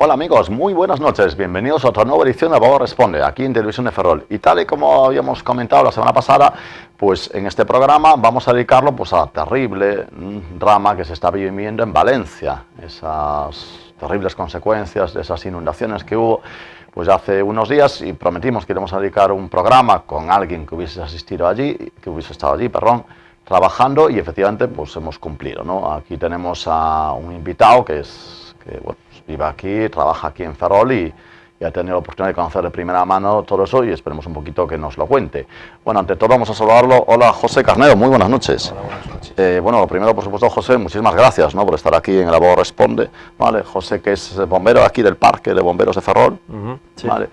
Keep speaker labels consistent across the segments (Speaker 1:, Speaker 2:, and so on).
Speaker 1: Hola amigos, muy buenas noches, bienvenidos a otra nueva edición de Abogado Responde, aquí en Televisión de Ferrol. Y tal y como habíamos comentado la semana pasada, pues en este programa vamos a dedicarlo pues a terrible drama que se está viviendo en Valencia, esas terribles consecuencias de esas inundaciones que hubo pues hace unos días, y prometimos que íbamos a dedicar un programa con alguien que hubiese asistido allí, que hubiese estado allí, trabajando, y efectivamente pues hemos cumplido, ¿no? Aquí tenemos a un invitado que bueno, vive aquí, trabaja aquí en Ferrol y ha tenido la oportunidad de conocer de primera mano todo eso, y esperemos un poquito que nos lo cuente. Bueno, ante todo vamos a saludarlo. Hola, José Carnero, muy buenas noches.
Speaker 2: Hola, buenas noches.
Speaker 1: Bueno, lo primero, por supuesto, José, muchísimas gracias, ¿no?, por estar aquí en el Abogado Responde, ¿vale? José, que es bombero aquí del Parque de Bomberos de Ferrol,
Speaker 2: sí.
Speaker 1: ¿vale?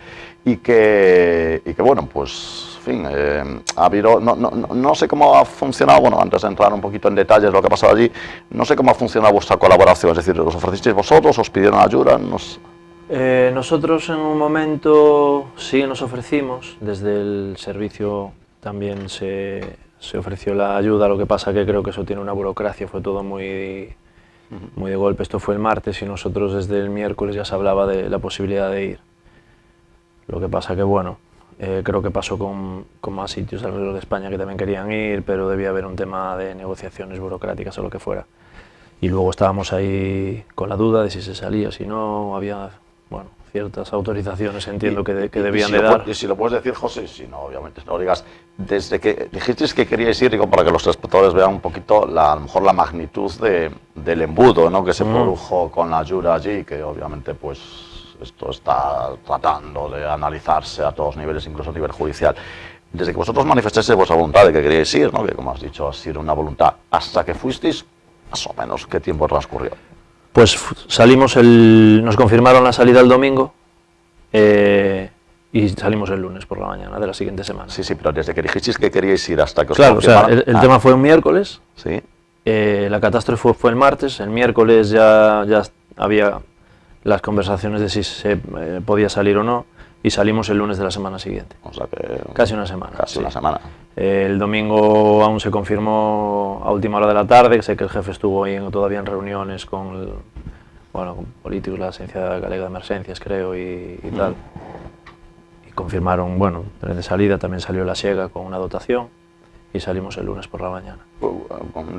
Speaker 1: Y que bueno, pues en fin, ha habido, no sé cómo ha funcionado, bueno, antes de entrar un poquito en detalles de lo que ha pasado allí, no sé cómo ha funcionado vuestra colaboración, es decir, ¿os ofrecisteis vosotros, os pidieron ayuda?
Speaker 2: Nosotros en un momento sí nos ofrecimos, desde el servicio también se ofreció la ayuda, lo que pasa que creo que eso tiene una burocracia, fue todo muy de golpe. Esto fue el martes y nosotros desde el miércoles ya se hablaba de la posibilidad de ir. Lo que pasa que bueno, creo que pasó con más sitios alrededor de España que también querían ir, pero debía haber un tema de negociaciones burocráticas o lo que fuera. Y luego estábamos ahí con la duda de si se salía, si no, había, bueno, ciertas autorizaciones, entiendo que debían de dar.
Speaker 1: Y si lo puedes decir, José, si no, obviamente no lo digas, desde que dijisteis que queríais ir, digo, para que los espectadores vean un poquito, a lo mejor la magnitud del embudo, ¿no?, que se produjo con la ayuda allí, que obviamente pues esto está tratando de analizarse a todos niveles, incluso a nivel judicial. Desde que vosotros manifestasteis vuestra voluntad de que queríais ir, ¿no?, que como has dicho ha sido una voluntad, hasta que fuisteis, más o menos, ¿qué tiempo transcurrió?
Speaker 2: Pues salimos nos confirmaron la salida el domingo y salimos el lunes por la mañana de la siguiente semana.
Speaker 1: Sí, pero desde que dijisteis que queríais ir hasta que os
Speaker 2: confirmaron... Claro, o sea, el tema fue un miércoles,
Speaker 1: sí.
Speaker 2: La catástrofe fue el martes, el miércoles ya había las conversaciones de si se podía salir o no, y salimos el lunes de la semana siguiente.
Speaker 1: O sea que...
Speaker 2: Casi una semana.
Speaker 1: Casi una semana.
Speaker 2: El domingo aún se confirmó a última hora de la tarde, sé que el jefe estuvo ahí todavía en reuniones con políticos, la Agencia Galega de Emergencias, creo, y tal. Y confirmaron, bueno, de salida también salió la Siega con una dotación, y salimos el lunes por la mañana.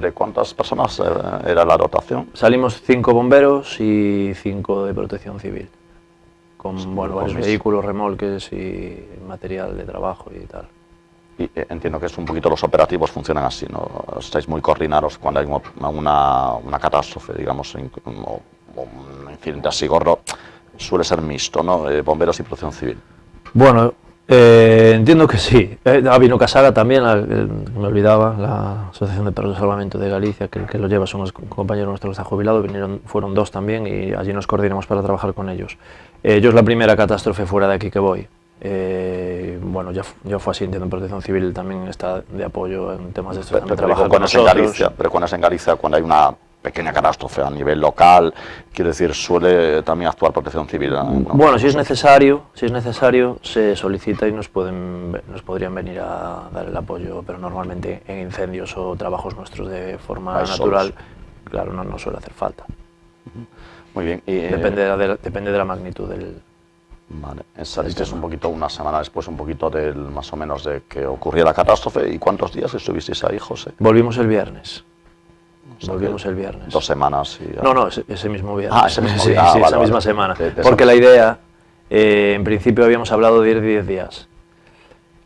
Speaker 1: ¿De cuántas personas era la dotación?
Speaker 2: Salimos 5 bomberos y 5 de protección civil, con varios vehículos, remolques y material de trabajo y tal.
Speaker 1: Y entiendo que es un poquito, los operativos funcionan así, ¿no? Estáis muy coordinados cuando hay una catástrofe, digamos, o un incidente así gordo, suele ser mixto, ¿no? Bomberos y protección civil.
Speaker 2: Bueno, entiendo que sí. Vino Casara también, me olvidaba, la Asociación de Perros de Salvamento de Galicia, que lo lleva, son los compañeros nuestros que están jubilados, fueron 2 también, y allí nos coordinamos para trabajar con ellos. Yo es la primera catástrofe fuera de aquí que voy. Bueno, ya fue así, entiendo, en Protección Civil también está de apoyo en temas de estos.
Speaker 1: Pero cuando es en Galicia, cuando hay una pequeña catástrofe a nivel local, quiero decir, suele también actuar Protección Civil, ¿no?
Speaker 2: Bueno, si es necesario, se solicita y nos podrían venir a dar el apoyo, pero normalmente en incendios o trabajos nuestros de forma natural, claro, no suele hacer falta.
Speaker 1: Muy bien.
Speaker 2: Depende de la magnitud del...
Speaker 1: Vale, salisteis un poquito, una semana después, un poquito más o menos de que ocurría la catástrofe. ¿Y cuántos días estuvisteis ahí, José?
Speaker 2: Volvimos el viernes.
Speaker 1: O sea, 2 semanas.
Speaker 2: No, ese mismo viernes.
Speaker 1: Ese mismo
Speaker 2: sí,
Speaker 1: vale,
Speaker 2: esa misma semana.
Speaker 1: Porque
Speaker 2: Porque la idea, en principio habíamos hablado de ir 10 días.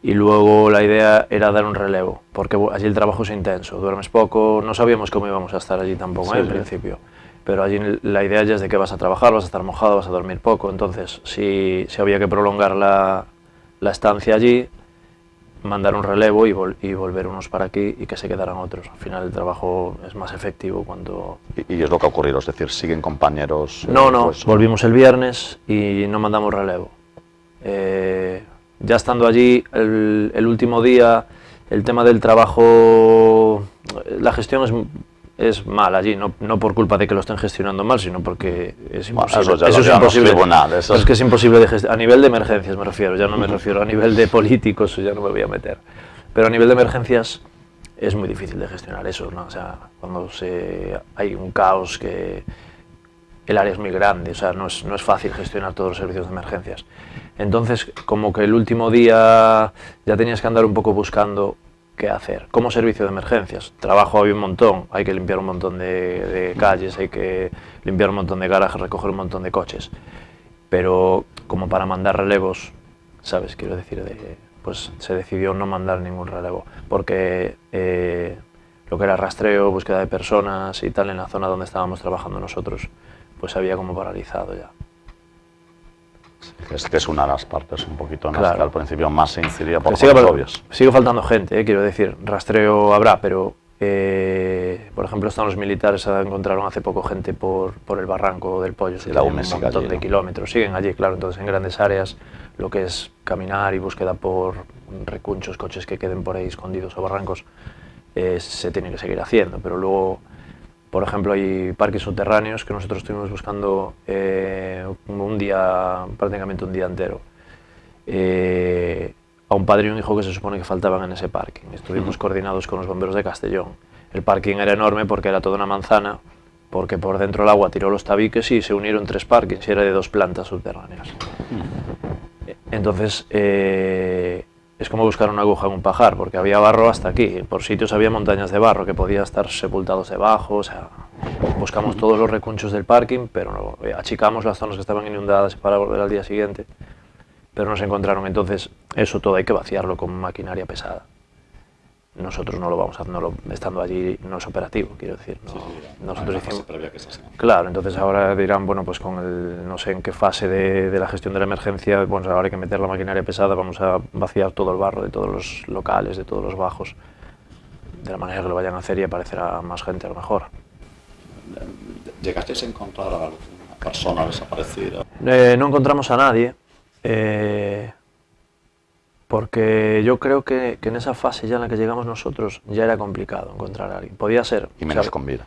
Speaker 2: Y luego la idea era dar un relevo, porque allí el trabajo es intenso, duermes poco, no sabíamos cómo íbamos a estar allí tampoco, en principio. Pero allí la idea ya es de que vas a trabajar, vas a estar mojado, vas a dormir poco, entonces si había que prolongar la estancia allí, mandar un relevo y volver unos para aquí y que se quedaran otros. Al final el trabajo es más efectivo cuando...
Speaker 1: ¿Y es lo que ha ocurrido? Es decir, ¿siguen compañeros?
Speaker 2: No, volvimos el viernes y no mandamos relevo. Ya estando allí, el último día, el tema del trabajo, la gestión es mal allí, no por culpa de que lo estén gestionando mal, sino porque es imposible.
Speaker 1: Eso es imposible.
Speaker 2: Es que es imposible de gestionar. A nivel de emergencias me refiero, ya no me refiero a nivel de políticos, ya no me voy a meter. Pero a nivel de emergencias es muy difícil de gestionar eso, ¿no? O sea, cuando hay un caos que el área es muy grande, o sea, no es fácil gestionar todos los servicios de emergencias. Entonces, como que el último día ya tenías que andar un poco buscando qué hacer. Como servicio de emergencias, trabajo había un montón, hay que limpiar un montón de calles, hay que limpiar un montón de garajes, recoger un montón de coches. Pero como para mandar relevos, ¿sabes? Quiero decir, pues se decidió no mandar ningún relevo, porque lo que era rastreo, búsqueda de personas y tal, en la zona donde estábamos trabajando nosotros, pues había como paralizado ya.
Speaker 1: Es que es una de las partes un poquito en las
Speaker 2: Claro.
Speaker 1: que al principio más se incidía por
Speaker 2: Sigue,
Speaker 1: razones obvias.
Speaker 2: sigue faltando gente, quiero decir, rastreo habrá, pero por ejemplo están los militares, encontraron hace poco gente por el barranco del Pollo,
Speaker 1: Sí, la
Speaker 2: un
Speaker 1: UME sigue
Speaker 2: montón
Speaker 1: allí,
Speaker 2: de
Speaker 1: ¿no?
Speaker 2: kilómetros, siguen allí, claro, entonces en grandes áreas lo que es caminar y búsqueda por recunchos, coches que queden por ahí escondidos o barrancos, se tiene que seguir haciendo, pero luego, por ejemplo, hay parques subterráneos que nosotros estuvimos buscando un día, prácticamente un día entero, a un padre y un hijo que se supone que faltaban en ese parking. Estuvimos coordinados con los bomberos de Castellón. El parking era enorme porque era toda una manzana, porque por dentro el agua tiró los tabiques y se unieron 3 parkings y era de 2 plantas subterráneas. Entonces, es como buscar una aguja en un pajar, porque había barro hasta aquí, por sitios había montañas de barro que podía estar sepultados debajo, o sea, buscamos todos los recunchos del parking, pero no, achicamos las zonas que estaban inundadas para volver al día siguiente, pero no se encontraron. Entonces, eso todo hay que vaciarlo con maquinaria pesada. Nosotros no lo vamos a hacer, estando allí no es operativo, quiero decir. Nosotros hicimos... Claro, entonces ahora dirán, bueno, pues con el, no sé en qué fase de la gestión de la emergencia, bueno, ahora hay que meter la maquinaria pesada, vamos a vaciar todo el barro de todos los locales, de todos los bajos, de la manera que lo vayan a hacer y aparecerá más gente a lo mejor.
Speaker 1: ¿Llegasteis a encontrar a alguna persona desaparecida?
Speaker 2: No encontramos a nadie, porque yo creo que en esa fase ya en la que llegamos nosotros ya era complicado encontrar a alguien. Podía ser...
Speaker 1: Y menos con vida.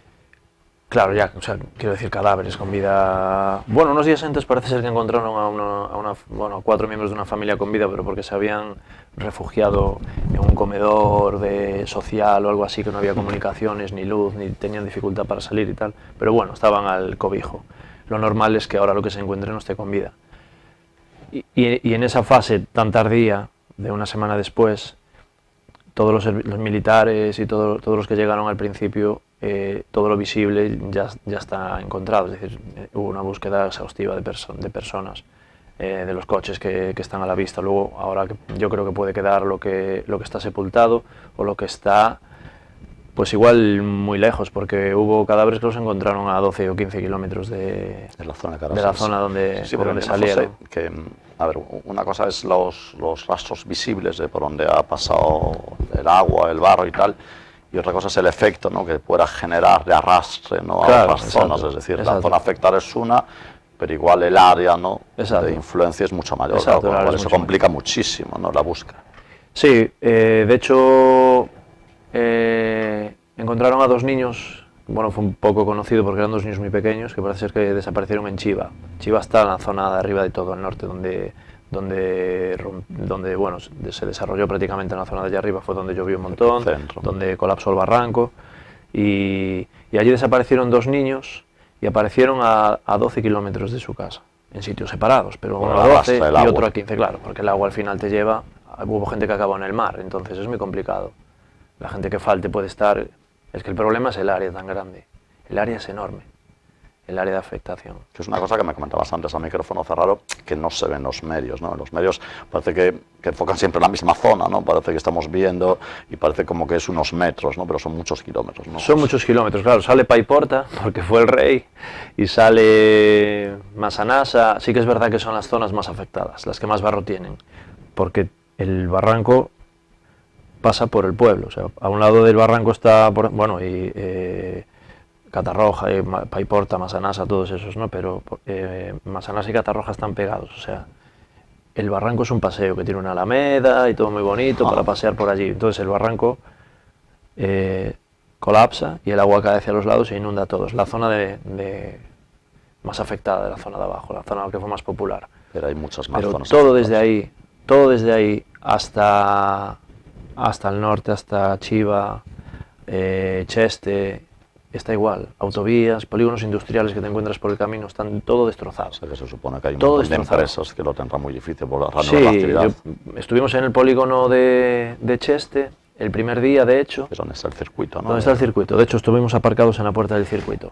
Speaker 2: Claro, ya, o sea, quiero decir, cadáveres con vida... Bueno, unos días antes parece ser que encontraron a 4 miembros de una familia con vida, pero porque se habían refugiado en un comedor social o algo así, que no había comunicaciones, ni luz, ni tenían dificultad para salir y tal. Pero bueno, estaban al cobijo. Lo normal es que ahora lo que se encuentre no esté con vida. Y en esa fase tan tardía, de una semana después, todos los militares y todos los que llegaron al principio, todo lo visible ya está encontrado, es decir, hubo una búsqueda exhaustiva de personas, de los coches que están a la vista. Luego, ahora yo creo que puede quedar lo que está sepultado o lo que está, pues igual muy lejos, porque hubo cadáveres que los encontraron a 12 o 15 kilómetros de la zona donde,
Speaker 1: sí,
Speaker 2: de donde
Speaker 1: no
Speaker 2: salieron.
Speaker 1: sé, que, a ver, una cosa es los rastros visibles de por donde ha pasado el agua, el barro y tal, y otra cosa es el efecto, ¿no?, que pueda generar de arrastre, ¿no?,
Speaker 2: Claro,
Speaker 1: a otras zonas. Es decir,
Speaker 2: exacto.
Speaker 1: la zona afectada es una, pero igual el área, ¿no?,
Speaker 2: Exacto.
Speaker 1: de influencia es mucho mayor.
Speaker 2: Exacto,
Speaker 1: Claro, con lo cual
Speaker 2: es
Speaker 1: eso
Speaker 2: mucho
Speaker 1: complica muchísimo, ¿no?, la búsqueda.
Speaker 2: Sí, de hecho, encontraron a 2 niños, bueno, fue un poco conocido porque eran 2 niños muy pequeños que parece ser que desaparecieron en Chiva. Chiva está en la zona de arriba de todo, el norte, donde bueno, se desarrolló prácticamente en la zona de allá arriba, fue donde llovió un montón, donde colapsó el barranco, y allí desaparecieron 2 niños y aparecieron a 12 kilómetros de su casa, en sitios separados, pero uno a 12 y otro a 15, claro, porque el agua al final te lleva, hubo gente que acabó en el mar, entonces es muy complicado. La gente que falte puede estar... Es que el problema es el área tan grande. El área es enorme. El área de afectación.
Speaker 1: Que es una cosa que me comentabas antes a micrófono cerrado, que no se ven los medios, ¿no? En los medios parece que enfocan siempre en la misma zona, ¿no? Parece que estamos viendo y parece como que es unos metros, ¿no? Pero son muchos kilómetros, ¿no?
Speaker 2: Son muchos kilómetros, claro. Sale Paiporta, porque fue el rey, y sale Massanassa. Sí que es verdad que son las zonas más afectadas, las que más barro tienen, porque el barranco pasa por el pueblo. O sea, a un lado del barranco está, Catarroja, Paiporta, Massanassa, todos esos, ¿no? Pero Massanassa y Catarroja están pegados, o sea, el barranco es un paseo que tiene una alameda y todo muy bonito para pasear por allí. Entonces el barranco colapsa y el agua cae hacia los lados e inunda a todos. La zona más afectada de la zona de abajo, la zona que fue más popular.
Speaker 1: Pero hay muchas más zonas.
Speaker 2: Todo desde ahí hasta el norte, hasta Chiva, Cheste, está igual. Autovías, polígonos industriales que te encuentras por el camino, están todo destrozado.
Speaker 1: O sea, que se supone que hay un
Speaker 2: Todo
Speaker 1: montón de
Speaker 2: destrozado.
Speaker 1: empresas que lo tendrán muy difícil por la
Speaker 2: Sí,
Speaker 1: actividad.
Speaker 2: estuvimos en el polígono de Cheste el primer día, de hecho.
Speaker 1: Es donde está el circuito, ¿no?
Speaker 2: ¿Dónde está el circuito? De hecho, estuvimos aparcados en la puerta del circuito.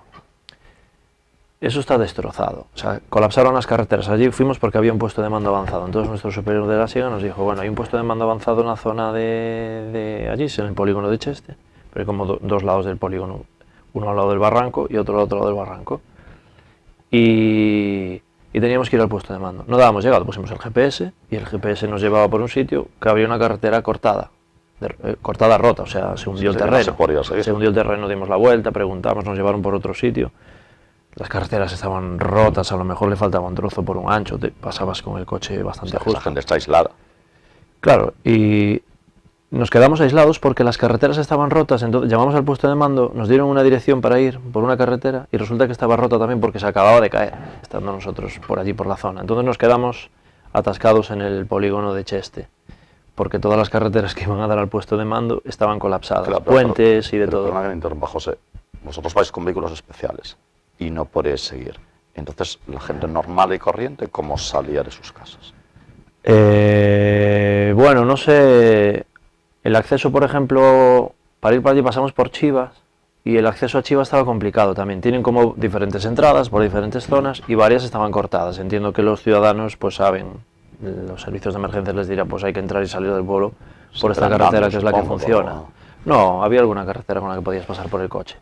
Speaker 2: Eso está destrozado. O sea, colapsaron las carreteras. Allí fuimos porque había un puesto de mando avanzado. Entonces nuestro superior de la SIGA nos dijo, bueno, hay un puesto de mando avanzado en la zona de allí, en el polígono de Cheste, pero hay como dos lados del polígono, uno al lado del barranco y otro al otro lado del barranco. Y teníamos que ir al puesto de mando. No dábamos llegado, pusimos el GPS y el GPS nos llevaba por un sitio que había una carretera cortada. Cortada rota, o sea, se hundió el terreno.
Speaker 1: No se podía seguir.
Speaker 2: Se hundió el terreno, dimos la vuelta, preguntamos, nos llevaron por otro sitio. Las carreteras estaban rotas, a lo mejor le faltaba un trozo por un ancho, te pasabas con el coche bastante justo.
Speaker 1: La gente está aislada.
Speaker 2: Claro, y nos quedamos aislados porque las carreteras estaban rotas, entonces llamamos al puesto de mando, nos dieron una dirección para ir por una carretera y resulta que estaba rota también porque se acababa de caer, estando nosotros por allí por la zona. Entonces nos quedamos atascados en el polígono de Cheste, porque todas las carreteras que iban a dar al puesto de mando estaban colapsadas,
Speaker 1: Claro,
Speaker 2: puentes y de todo.
Speaker 1: Perdona que me interrumpa, José. Vosotros vais con vehículos especiales y no podéis seguir. Entonces, la gente normal y corriente, ¿cómo salía de sus casas?
Speaker 2: Bueno, no sé, el acceso, por ejemplo, para ir para allí pasamos por Chivas y el acceso a Chivas estaba complicado también. Tienen como diferentes entradas por diferentes zonas y varias estaban cortadas. Entiendo que los ciudadanos pues saben, los servicios de emergencia les dirán pues hay que entrar y salir del pueblo por esta carretera que es la que funciona. No, había alguna carretera con la que podías pasar por el coche.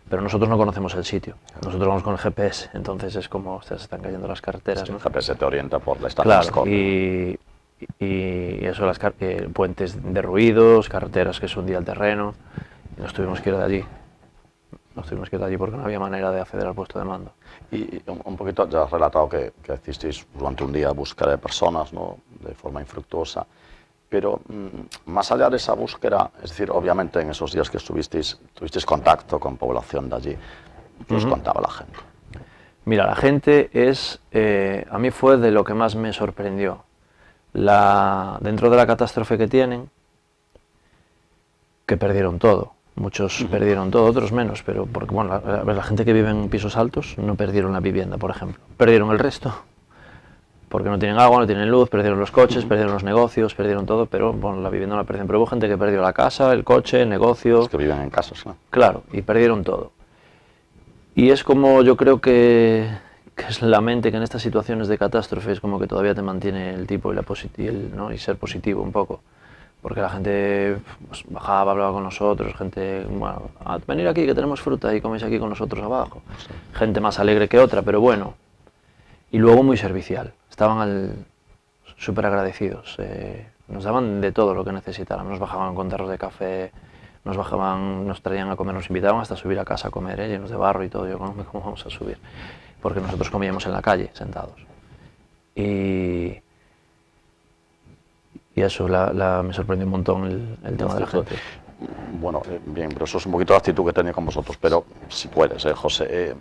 Speaker 2: Pero nosotros no conocemos el sitio, nosotros vamos con el GPS, entonces es como, se están cayendo las carreteras,
Speaker 1: Sí,
Speaker 2: ¿no?
Speaker 1: el GPS te orienta por la estación.
Speaker 2: Claro, y eso, puentes derruidos, carreteras que se hundía el terreno, y nos tuvimos que ir de allí. Nos tuvimos que ir de allí porque no había manera de acceder al puesto de mando.
Speaker 1: Y un poquito, ya has relatado que hicisteis durante un día búsqueda de personas, ¿no? De forma infructuosa. Pero más allá de esa búsqueda, es decir, obviamente en esos días que tuvisteis contacto con población de allí, ¿qué os contaba la gente?
Speaker 2: Mira, la gente a mí fue de lo que más me sorprendió. Dentro de la catástrofe que tienen, que perdieron todo. Muchos perdieron todo, otros menos, pero porque bueno, la gente que vive en pisos altos no perdieron la vivienda, por ejemplo. Perdieron el resto. Porque no tienen agua, no tienen luz, perdieron los coches, perdieron los negocios, perdieron todo, pero bueno, la vivienda no la perdieron. Pero hubo gente que perdió la casa, el coche, el negocio.
Speaker 1: Los que viven en casas, ¿no?
Speaker 2: Claro, y perdieron todo. Y es como yo creo que es la mente que en estas situaciones de catástrofe es como que todavía te mantiene el tipo ¿no? y ser positivo un poco. Porque la gente pues, bajaba, hablaba con nosotros, gente, bueno, a venir aquí que tenemos fruta y coméis aquí con nosotros abajo. Sí. Gente más alegre que otra, pero bueno. Y luego muy servicial. Estaban súper agradecidos, nos daban de todo lo que necesitaran, nos bajaban con tarros de café, nos traían a comer, nos invitaban hasta subir a casa a comer, llenos de barro y todo. Yo, ¿cómo vamos a subir? Porque nosotros comíamos en la calle, sentados. Y eso me sorprendió un montón el tema de la gente.
Speaker 1: Bueno, bien, pero eso es un poquito la actitud que tenía con vosotros, pero si puedes, José,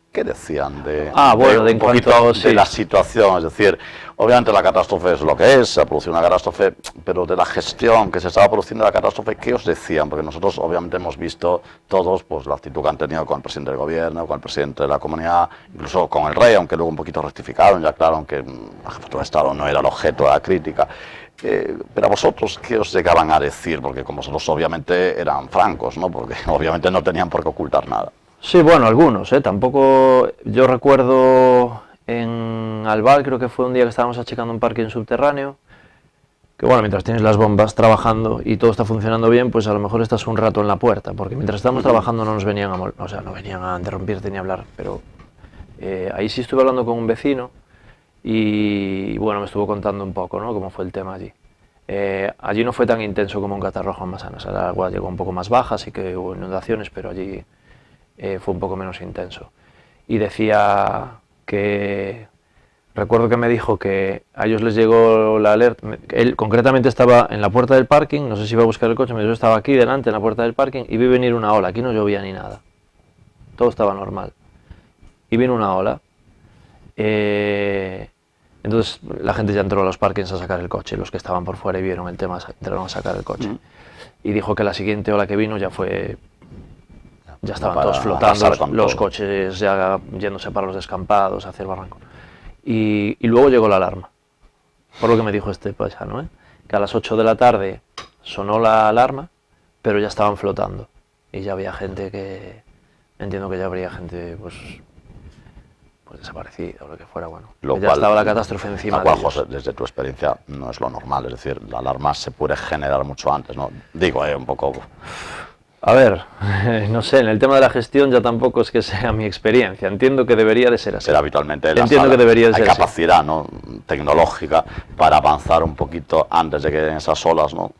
Speaker 1: ¿qué decían de
Speaker 2: un poquito
Speaker 1: de la situación? Es decir, obviamente la catástrofe es lo que es, se ha producido una catástrofe, pero de la gestión que se estaba produciendo de la catástrofe, ¿qué os decían? Porque nosotros obviamente hemos visto todos pues, la actitud que han tenido con el presidente del gobierno, con el presidente de la comunidad, incluso con el rey, aunque luego un poquito rectificaron, ya claro, aunque la jefatura de Estado no era el objeto de la crítica. Pero a vosotros, ¿qué os llegaban a decir? Porque como vosotros obviamente eran francos, ¿no? Porque obviamente no tenían por qué ocultar nada.
Speaker 2: Sí, bueno, algunos, tampoco, yo recuerdo en Albal, creo que fue un día que estábamos achicando un parking subterráneo, que bueno, mientras tienes las bombas trabajando y todo está funcionando bien, pues a lo mejor estás un rato en la puerta, porque mientras estábamos trabajando no nos venían no venían a interrumpirte ni a hablar, pero ahí sí estuve hablando con un vecino y bueno, me estuvo contando un poco, ¿no?, cómo fue el tema allí. Allí no fue tan intenso como en Catarroja en Massanas, el agua llegó un poco más baja, así que hubo inundaciones, pero allí fue un poco menos intenso. Y decía que, recuerdo que me dijo que a ellos les llegó la alerta, él concretamente estaba en la puerta del parking, no sé si iba a buscar el coche, me dijo, yo estaba aquí delante en la puerta del parking y vi venir una ola, aquí no llovía ni nada, todo estaba normal. Y vino una ola, entonces la gente ya entró a los parkings a sacar el coche, los que estaban por fuera y vieron el tema entraron a sacar el coche. Y dijo que la siguiente ola que vino ya fue Ya estaban
Speaker 1: para
Speaker 2: todos flotando,
Speaker 1: arrasar con
Speaker 2: los
Speaker 1: todo.
Speaker 2: coches ya yéndose para los descampados, hacia el barranco. Y luego llegó la alarma, por lo que me dijo este paisano, que a las 8 de la tarde sonó la alarma, pero ya estaban flotando. Y ya había gente que, entiendo que ya habría gente pues desaparecida o lo que fuera, bueno.
Speaker 1: Lo
Speaker 2: Ya
Speaker 1: cual,
Speaker 2: estaba la catástrofe encima
Speaker 1: lo cual,
Speaker 2: de ellos.
Speaker 1: José, desde tu experiencia no es lo normal, es decir, la alarma se puede generar mucho antes, ¿no? Digo, un poco...
Speaker 2: A ver, no sé, en el tema de la gestión ya tampoco es que sea mi experiencia, entiendo que debería de ser así.
Speaker 1: Pero habitualmente
Speaker 2: Entiendo que debería de
Speaker 1: hay
Speaker 2: ser así.
Speaker 1: capacidad, ¿no?, tecnológica para avanzar un poquito antes de que den esas olas, ¿no?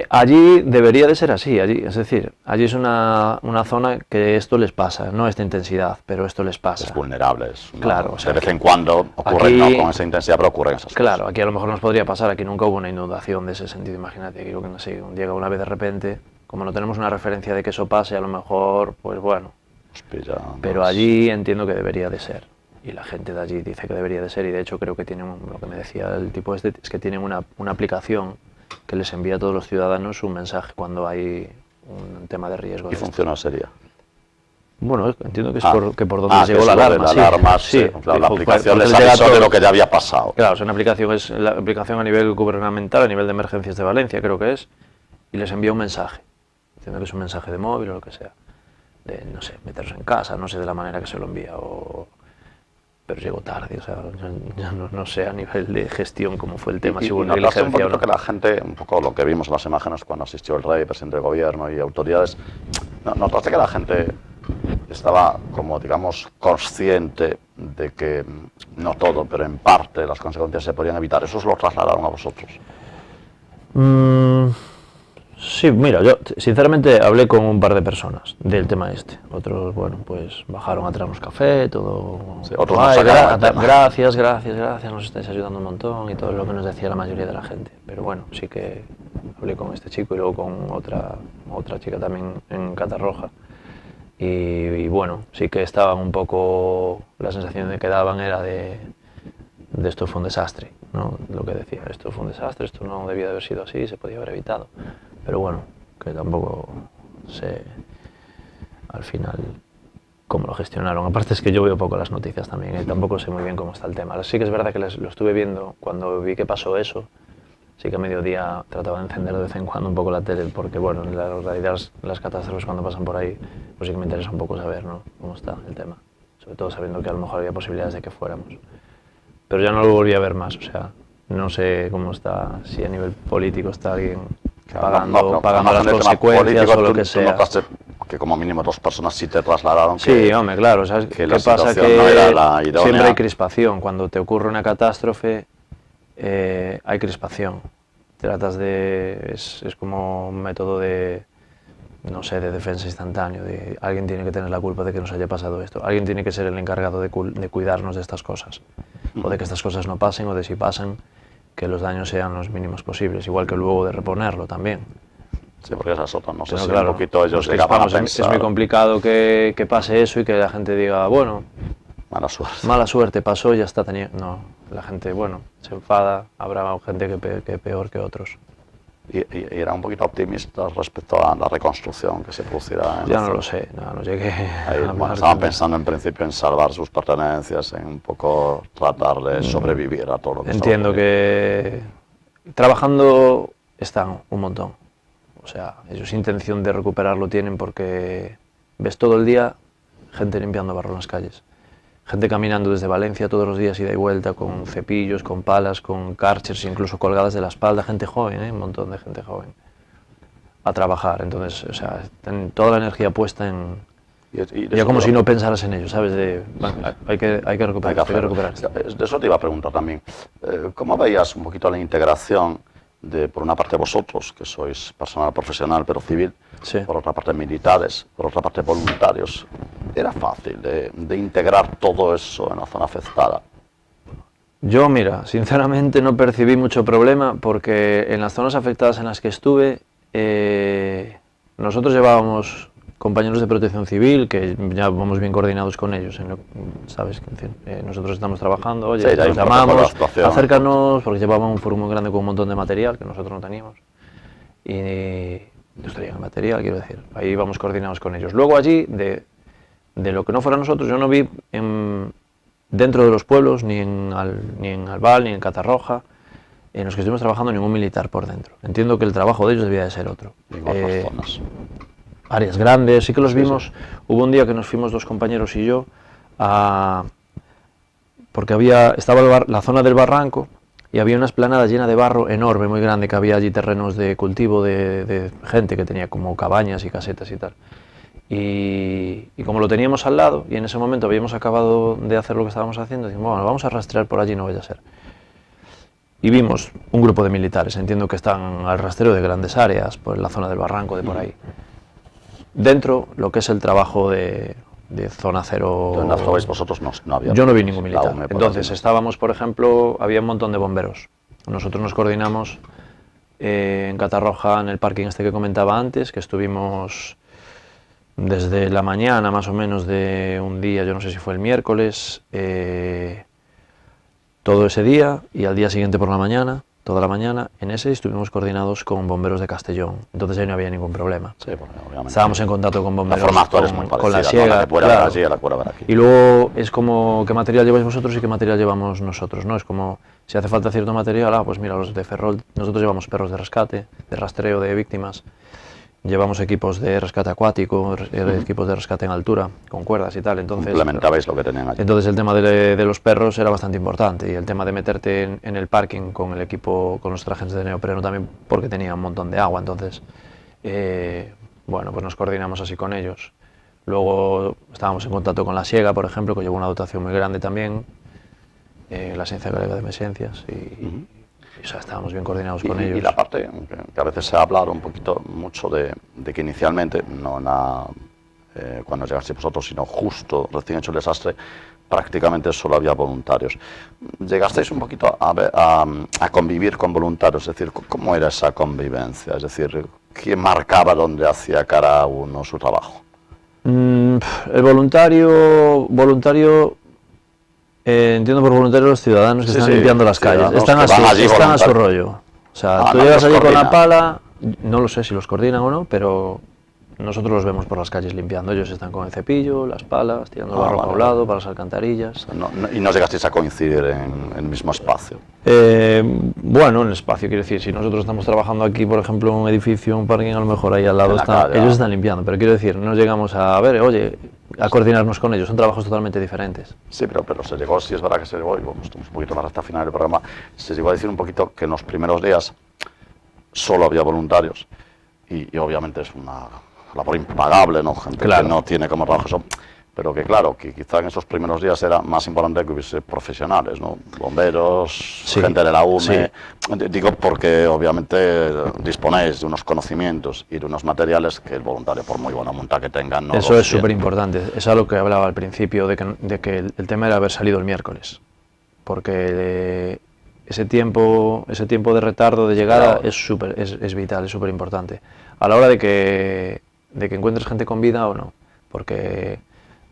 Speaker 2: Allí debería de ser así, allí, es decir, allí es una zona que esto les pasa, no a esta intensidad, pero esto les pasa.
Speaker 1: Es vulnerable, ¿no?
Speaker 2: Claro, o sea,
Speaker 1: de vez en cuando ocurren,
Speaker 2: aquí,
Speaker 1: no con esa intensidad, pero ocurren esas
Speaker 2: claro,
Speaker 1: cosas.
Speaker 2: aquí a lo mejor nos podría pasar, aquí nunca hubo una inundación de ese sentido, imagínate, que no sé, llega una vez de repente, como no tenemos una referencia de que eso pase, a lo mejor, pues bueno,
Speaker 1: Os pilla,
Speaker 2: pero
Speaker 1: pues,
Speaker 2: allí entiendo que debería de ser. Y la gente de allí dice que debería de ser, y de hecho creo que tienen, lo que me decía el tipo este, es que tienen una aplicación que les envía a todos los ciudadanos un mensaje cuando hay un tema de riesgo.
Speaker 1: ¿Y funciona sería?
Speaker 2: Bueno, entiendo que es por donde
Speaker 1: que
Speaker 2: llegó
Speaker 1: es
Speaker 2: la
Speaker 1: lo de
Speaker 2: alarma.
Speaker 1: la
Speaker 2: sí,
Speaker 1: alarma,
Speaker 2: sí.
Speaker 1: claro, la aplicación
Speaker 2: porque
Speaker 1: les
Speaker 2: llega
Speaker 1: avisó de
Speaker 2: todo.
Speaker 1: lo que ya había pasado.
Speaker 2: Claro, es la aplicación a nivel gubernamental, a nivel de emergencias de Valencia, creo que es, y les envía un mensaje. Entiendo que es un mensaje de móvil o lo que sea. De, no sé, meterse en casa, no sé de la manera que se lo envía, pero llegó tarde, o sea, ya no sé a nivel de gestión cómo fue el tema, si hubo
Speaker 1: notaste un
Speaker 2: negligencia o
Speaker 1: poquito
Speaker 2: no.
Speaker 1: que la gente, un poco lo que vimos en las imágenes cuando asistió el rey, presidente del gobierno y autoridades, notaste que la gente estaba como, digamos, consciente de que, no todo, pero en parte las consecuencias se podían evitar. ¿Eso os lo trasladaron a vosotros?
Speaker 2: Sí, mira, yo sinceramente hablé con un par de personas del tema este. Otros, bueno, pues bajaron a traernos café, todo.
Speaker 1: Sí, otros
Speaker 2: Ay,
Speaker 1: nos sacaron el tema.
Speaker 2: gracias, nos estáis ayudando un montón y todo lo que nos decía la mayoría de la gente. Pero bueno, sí que hablé con este chico y luego con otra chica también en Catarroja. Y bueno, sí que estaban un poco, la sensación de que daban era de esto fue un desastre, ¿no? Lo que decía, esto fue un desastre, esto no debía de haber sido así, se podía haber evitado. Pero bueno, que tampoco sé al final cómo lo gestionaron. Aparte es que yo veo poco las noticias también y tampoco sé muy bien cómo está el tema. Sí que es verdad que lo estuve viendo cuando vi que pasó eso. Sí que a mediodía trataba de encender de vez en cuando un poco la tele porque, bueno, en la realidad las catástrofes cuando pasan por ahí, pues sí que me interesa un poco saber, ¿no?, cómo está el tema. Sobre todo sabiendo que a lo mejor había posibilidades de que fuéramos. Pero ya no lo volví a ver más, o sea, no sé cómo está, si a nivel político está alguien pagando las consecuencias o lo que sea.
Speaker 1: ¿Tú notaste que como mínimo 2 personas sí te trasladaron?
Speaker 2: Sí, hombre, claro, ¿sabes qué pasa? Que
Speaker 1: no era la idónea.
Speaker 2: siempre hay crispación, cuando te ocurre una catástrofe hay crispación. Tratas de... es como un método de, no sé, de defensa instantáneo, de alguien tiene que tener la culpa de que nos haya pasado esto, alguien tiene que ser el encargado de cuidarnos de estas cosas, o de que estas cosas no pasen, o de si pasan, que los daños sean los mínimos posibles, igual que luego de reponerlo también.
Speaker 1: Sí, porque esa es otra, no sé
Speaker 2: Pero
Speaker 1: si
Speaker 2: claro,
Speaker 1: un poquito ellos
Speaker 2: nos
Speaker 1: llegaban a
Speaker 2: crispamos, es
Speaker 1: pensar...
Speaker 2: muy complicado que pase eso y que la gente diga, bueno,
Speaker 1: mala suerte,
Speaker 2: pasó, ya está, no, la gente, bueno, se enfada, habrá gente que peor que otros.
Speaker 1: Y era un poquito optimista respecto a la reconstrucción que se producirá.
Speaker 2: Ya no lo sé, no llegué
Speaker 1: ahí, bueno, estaban pensando en principio en salvar sus pertenencias, en un poco tratar de sobrevivir a todo lo que
Speaker 2: entiendo que trabajando están un montón, o sea, ellos intención de recuperarlo tienen porque ves todo el día gente limpiando barro en las calles. Gente caminando desde Valencia todos los días ida y vuelta con cepillos, con palas, con karchers, incluso colgadas de la espalda, gente joven, un montón de gente joven, a trabajar. Entonces, o sea, toda la energía puesta en... ya como si no pensaras en ello, ¿sabes? Hay que recuperar, hay que recuperar.
Speaker 1: De eso te iba a preguntar también. ¿Cómo veías un poquito la integración de, por una parte vosotros, que sois personal profesional pero civil,
Speaker 2: sí,
Speaker 1: por otra parte militares, por otra parte voluntarios? ¿Era fácil de integrar todo eso en la zona afectada?
Speaker 2: Yo, mira, sinceramente no percibí mucho problema porque en las zonas afectadas en las que estuve, nosotros llevábamos compañeros de protección civil que ya vamos bien coordinados con ellos, ¿sabes? Nosotros estamos trabajando, oye,
Speaker 1: sí,
Speaker 2: nos llamamos, acércanos, porque llevaban un furgón muy grande con un montón de material que nosotros no teníamos. Y Ellos traían el material, quiero decir, ahí íbamos coordinados con ellos. Luego allí, de lo que no fuera nosotros, yo no vi dentro de los pueblos, ni en Albal, ni en Catarroja, en los que estuvimos trabajando, ningún militar por dentro. Entiendo que el trabajo de ellos debía de ser otro.
Speaker 1: En otras zonas.
Speaker 2: Áreas grandes, sí que los vimos. Sí. Hubo un día que nos fuimos 2 compañeros y yo porque estaba la zona del barranco y había una explanada llena de barro enorme, muy grande, que había allí terrenos de cultivo de gente que tenía como cabañas y casetas y tal. Y como lo teníamos al lado y en ese momento habíamos acabado de hacer lo que estábamos haciendo, dijimos, bueno, vamos a rastrear por allí, no vaya a ser. Y vimos un grupo de militares, entiendo que están al rastreo de grandes áreas, por la zona del barranco, de por ahí. Dentro, lo que es el trabajo de zona cero...
Speaker 1: ¿En las veis vosotros no había?
Speaker 2: Yo no vi ningún militar. Entonces estábamos, por ejemplo, había un montón de bomberos. Nosotros nos coordinamos en Catarroja, en el parking este que comentaba antes, que estuvimos desde la mañana, más o menos, de un día, yo no sé si fue el miércoles, todo ese día, y al día siguiente por la mañana, toda la mañana, en ese estuvimos coordinados con bomberos de Castellón, entonces ahí no había ningún problema.
Speaker 1: Sí, porque obviamente
Speaker 2: estábamos en contacto con bomberos,
Speaker 1: con la
Speaker 2: siega,
Speaker 1: claro.
Speaker 2: Y luego es como qué material lleváis vosotros y qué material llevamos nosotros, ¿no? Es como si hace falta cierto material, pues mira, los de Ferrol, nosotros llevamos perros de rescate, de rastreo de víctimas, llevamos equipos de rescate acuático, equipos de rescate en altura, con cuerdas y tal. Entonces,
Speaker 1: complementabais lo que tenían allí.
Speaker 2: Entonces el tema de los perros era bastante importante, y el tema de meterte en el parking con el equipo, con los trajes de neopreno también, porque tenía un montón de agua. Entonces, bueno, pues nos coordinamos así con ellos. Luego estábamos en contacto con la siega, por ejemplo, que llevó una dotación muy grande también, la Agencia Galega de Emergencias, y o sea, estábamos bien coordinados con ellos.
Speaker 1: Y la parte que a veces se ha hablado un poquito mucho de que inicialmente, cuando llegasteis vosotros, sino justo recién hecho el desastre, prácticamente solo había voluntarios. ¿Llegasteis un poquito a convivir con voluntarios? Es decir, ¿cómo era esa convivencia? Es decir, ¿quién marcaba dónde hacía cada uno su trabajo?
Speaker 2: El voluntario entiendo por voluntarios los ciudadanos que están limpiando las calles, están a su rollo. O sea, tú llegas allí con la pala, no lo sé si los coordinan o no, pero nosotros los vemos por las calles limpiando. Ellos están con el cepillo, las palas, tirando el barro para un lado, para las alcantarillas.
Speaker 1: ¿Y no llegasteis a coincidir en el mismo espacio?
Speaker 2: Bueno, en el espacio, quiero decir, si nosotros estamos trabajando aquí, por ejemplo, en un edificio, un parking, a lo mejor ahí al lado ellos están limpiando, pero quiero decir, no llegamos a ver, oye, a coordinarnos con ellos, son trabajos totalmente diferentes.
Speaker 1: Sí, pero se llegó, sí es verdad que se llegó, y bueno, estamos un poquito en la recta final del programa, se llegó a decir un poquito que en los primeros días solo había voluntarios, y obviamente es una labor impagable, ¿no? Gente que no tiene como trabajo eso, pero que claro, que quizá en esos primeros días era más importante que hubiese profesionales, ¿no? Bomberos, gente de la UME, digo porque obviamente disponéis de unos conocimientos y de unos materiales que el voluntario, por muy buena monta que tenga, no
Speaker 2: eso es súper importante, es algo que hablaba al principio, de que el tema era haber salido el miércoles, porque ese tiempo de retardo de llegada es vital, es súper importante, a la hora de que encuentres gente con vida o no, porque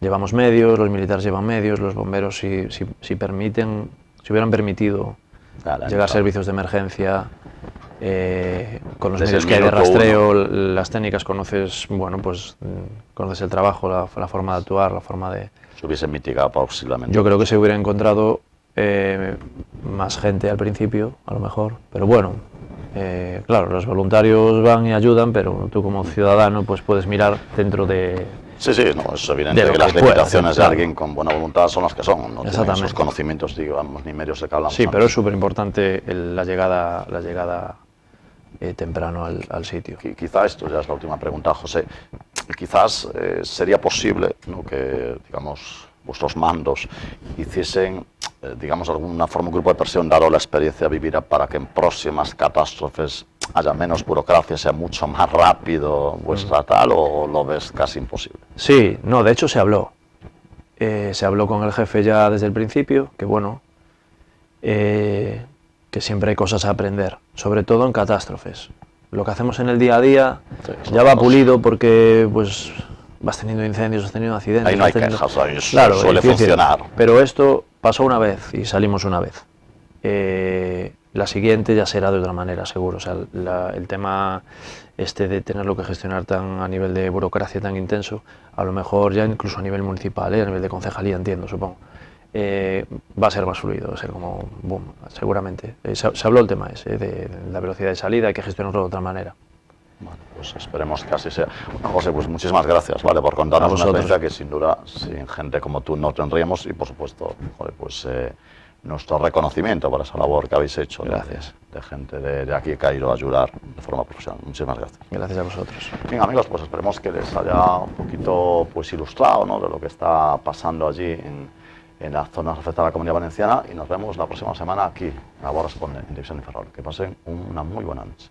Speaker 2: llevamos medios, los militares llevan medios, los bomberos si hubieran permitido llegar a servicios de emergencia, con los medios que hay de rastreo, las técnicas, conoces el trabajo, la forma de actuar, la forma de...
Speaker 1: Se hubiesen mitigado posiblemente.
Speaker 2: Yo creo que se hubiera encontrado más gente al principio, a lo mejor, pero bueno, claro, los voluntarios van y ayudan, pero tú como ciudadano pues puedes mirar dentro de...
Speaker 1: Sí, no, es evidente que las limitaciones de alguien con buena voluntad son las que son, no tienen esos conocimientos, digamos, ni medios de que hablamos.
Speaker 2: Sí, pero es súper importante la llegada temprano al sitio.
Speaker 1: Quizá esto ya es la última pregunta, José. Quizás sería posible, ¿no?, que, digamos, vuestros mandos hiciesen, digamos, alguna forma, un grupo de presión, dado la experiencia vivida, para que en próximas catástrofes haya menos burocracia, sea mucho más rápido vuestra tal, o lo ves casi imposible?
Speaker 2: Sí, no, de hecho se habló con el jefe ya desde el principio, que bueno, que siempre hay cosas a aprender, sobre todo en catástrofes. Lo que hacemos en el día a día ya va pulido, porque pues vas teniendo incendios, vas teniendo accidentes.
Speaker 1: Ahí no hay quejas, ahí suele funcionar.
Speaker 2: Pero esto pasó una vez y salimos una vez. la siguiente ya será de otra manera, seguro. O sea, el tema de tenerlo que gestionar tan a nivel de burocracia tan intenso, a lo mejor ya incluso a nivel municipal, a nivel de concejalía, entiendo, supongo, va a ser más fluido, va a ser como, boom, seguramente. Se habló el tema ese, de la velocidad de salida, hay que gestionarlo de otra manera.
Speaker 1: Bueno, pues esperemos que así sea. Bueno, José, pues muchísimas gracias, ¿vale? Por contarnos una experiencia que sin duda, sin gente como tú no tendríamos y por supuesto, joder, pues nuestro reconocimiento por esa labor que habéis hecho.
Speaker 2: Gracias.
Speaker 1: De gente de aquí que ha ido a ayudar de forma profesional. Muchísimas gracias.
Speaker 2: Gracias a vosotros.
Speaker 1: Bien, amigos, pues esperemos que les haya un poquito pues ilustrado, ¿no?, de lo que está pasando allí en las zonas afectadas a la Comunidad Valenciana y nos vemos la próxima semana aquí en La Voz Responde, en Televisión de Ferrol. Que pasen una muy buena noche.